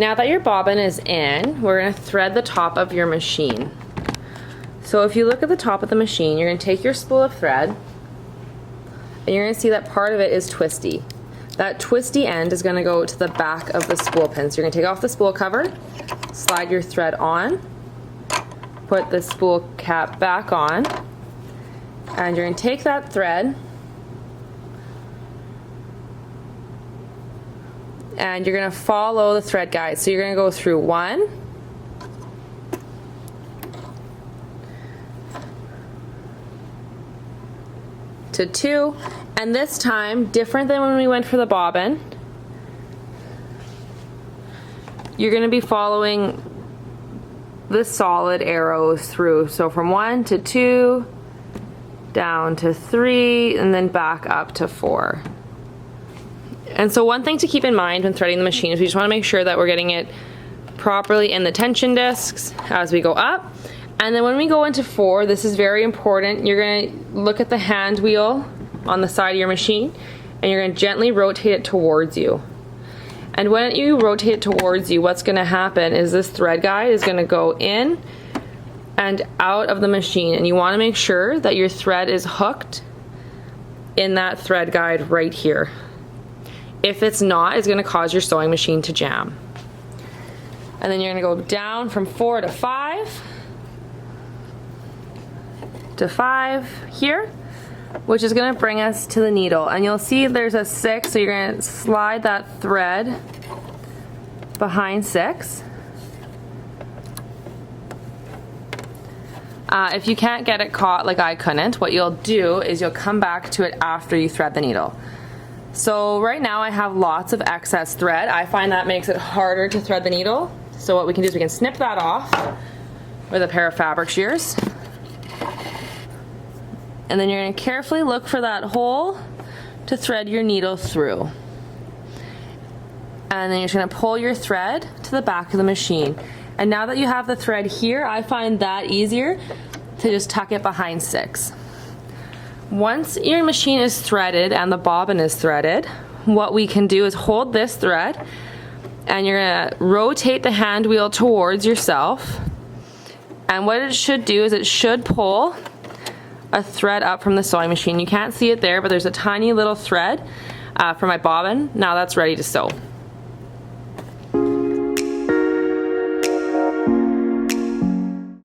Now that your bobbin is in, we're going to thread the top of your machine. So if you look at the top of the machine, you're going to take your spool of thread, and you're going to see that part of it is twisty. That twisty end is going to go to the back of the spool pin. So you're going to take off the spool cover, slide your thread on, put the spool cap back on, and you're going to take that thread and you're going to follow the thread guide. So you're going to go through 1, 2, and this time, different than when we went for the bobbin, you're going to be following the solid arrows through. So from 1 to 2, down to 3, and then back up to 4. And so one thing to keep in mind when threading the machine is we just want to make sure that we're getting it properly in the tension discs as we go up. And then when we go into 4, this is very important. You're going to look at the hand wheel on the side of your machine, and you're going to gently rotate it towards you. And when you rotate it towards you, what's going to happen is this thread guide is going to go in and out of the machine, and you want to make sure that your thread is hooked in that thread guide right here. If it's not, it's going to cause your sewing machine to jam. And then you're going to go down from 4 to 5 here, which is going to bring us to the needle. And you'll see there's a 6, so you're going to slide that thread behind 6. If you can't get it caught like I couldn't, what you'll do is you'll come back to it after you thread the needle. So right now I have lots of excess thread. I find that makes it harder to thread the needle. So what we can do is we can snip that off with a pair of fabric shears. And then you're going to carefully look for that hole to thread your needle through. And then you're just going to pull your thread to the back of the machine. And now that you have the thread here, I find that easier to just tuck it behind 6. Once your machine is threaded and the bobbin is threaded, what we can do is hold this thread, and you're going to rotate the hand wheel towards yourself. And what it should do is it should pull a thread up from the sewing machine. You can't see it there, but there's a tiny little thread for my bobbin. Now that's ready to sew.